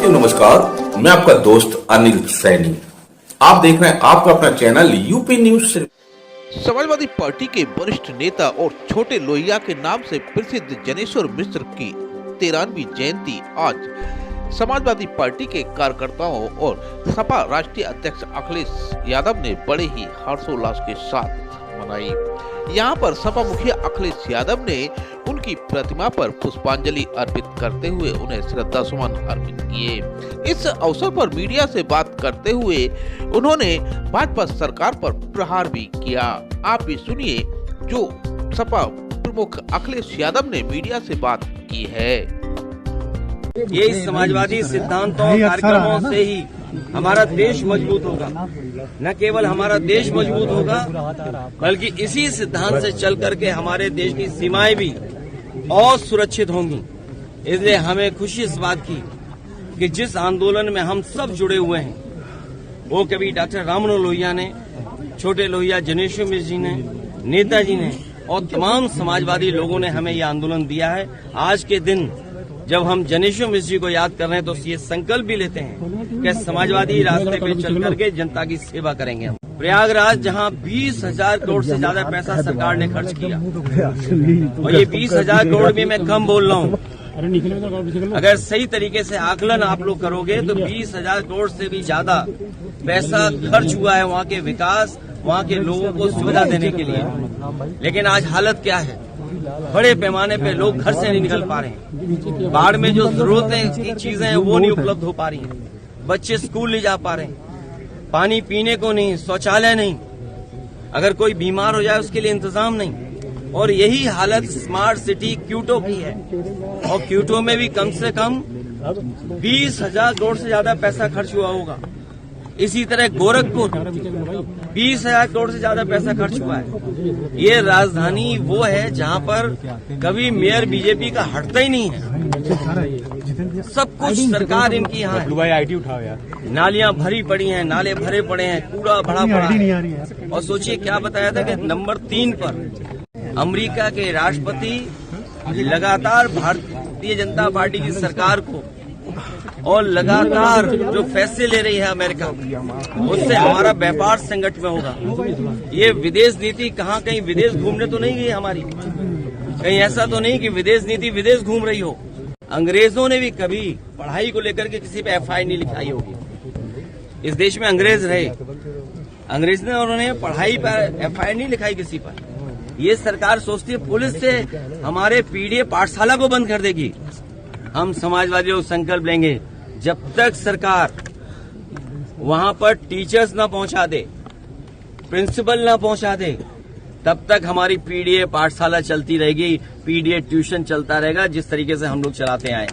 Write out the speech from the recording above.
साथियों नमस्कार, मैं आपका दोस्त अनिल सैनी। आप देख रहे हैं आपका अपना channel UP news. Samajwadi party के वरिष्ठ नेता और छोटे लोहिया के नाम से प्रसिद्ध जनेश्वर मिश्र की 13वीं जयंती आज समाजवादी पार्टी के कार्यकर्ताओं और सपा राष्ट्रीय अध्यक्ष अखिलेश यादव ने बड़े ही हर्षोल्लास के साथ मनाई। यहाँ पर सपा मुखिया अखिलेश यादव ने उनकी प्रतिमा पर पुष्पांजलि अर्पित करते हुए उन्हें श्रद्धा सुमन अर्पित किए। इस अवसर पर मीडिया से बात करते हुए उन्होंने भाजपा सरकार पर प्रहार भी किया। आप भी सुनिए जो सपा प्रमुख अखिलेश यादव ने मीडिया से बात की है। ये समाजवादी सिद्धांतों और कार्यक्रमों से ही हमारा देश मजबूत होगा। न केवल हमारा देश मजबूत होगा बल्कि इसी सिद्धांत से चल करके हमारे देश की सीमाएं भी और सुरक्षित होंगी। इसलिए हमें खुशी इस बात की कि जिस आंदोलन में हम सब जुड़े हुए हैं, वो कभी डॉक्टर राममनोहर लोहिया ने, छोटे लोहिया जनेश्वर मिश्र जी ने, नेताजी ने और तमाम समाजवादी लोगों ने हमें यह आंदोलन दिया है। आज के दिन जब हम जनेश्वर मिश्र जी को याद कर रहे हैं तो ये संकल्प भी लेते हैं कि समाजवादी रास्ते पे चल करके जनता की सेवा करेंगे। हम प्रयागराज जहां 20,000 करोड़ से ज्यादा पैसा सरकार ने खर्च किया, और ये 20,000 करोड़ भी मैं कम बोल रहा हूं। अगर सही तरीके से आकलन आप लोग करोगे तो 20,000 करोड़ से भी ज्यादा पैसा खर्च हुआ है वहां के विकास, वहां के लोगों को सुविधा देने के लिए। लेकिन आज हालत क्या है? बड़े पैमाने पे लोग घर से नहीं निकल पा रहे हैं। बाढ़ में जो जरूरतें की चीजें हैं वो नहीं उपलब्ध हो पा रही हैं। बच्चे स्कूल नहीं जा पा रहे हैं, पानी पीने को नहीं, शौचालय नहीं, अगर कोई बीमार हो जाए उसके लिए इंतजाम नहीं। और यही हालत स्मार्ट सिटी क्यूटो की है, और क्यूटो में भी कम से कम 20,000 करोड़ से ज्यादा पैसा खर्च हुआ होगा। इसी तरह गोरखपुर 20,000 करोड़ से ज्यादा पैसा खर्च हुआ है। ये राजधानी वो है जहां पर कभी मेयर बीजेपी का हटता ही नहीं है। सब कुछ सरकार इनकी यहाँ है। नालियां भरी पड़ी हैं, नाले भरे पड़े हैं, कूड़ा भरा पड़ा है। और सोचिए क्या बताया था कि नंबर 3 पर अमेरिका के राष्ट्रपति लगातार भारतीय जनता पार्टी की सरकार को और लगातार जो फैसले ले रही है अमेरिका, उससे हमारा व्यापार संकट में होगा। ये विदेश नीति कहाँ कहीं विदेश घूमने तो नहीं गई हमारी, कहीं ऐसा तो नहीं कि विदेश नीति विदेश घूम रही हो। अंग्रेजों ने भी कभी पढ़ाई को लेकर के किसी पे FIR नहीं लिखाई होगी। इस देश में अंग्रेज रहे, अंग्रेज ने उन्होंने पढ़ाई पर FIR नहीं लिखाई किसी पर। ये सरकार सोचती है पुलिस से हमारे पीडीए पाठशाला को बंद कर देगी। हम समाजवादी लोग संकल्प लेंगे, जब तक सरकार वहां पर टीचर्स न पहुंचा दे, प्रिंसिपल न पहुंचा दे, तब तक हमारी पीडीए पाठशाला चलती रहेगी, पीडीए ट्यूशन चलता रहेगा जिस तरीके से हम लोग चलाते आए।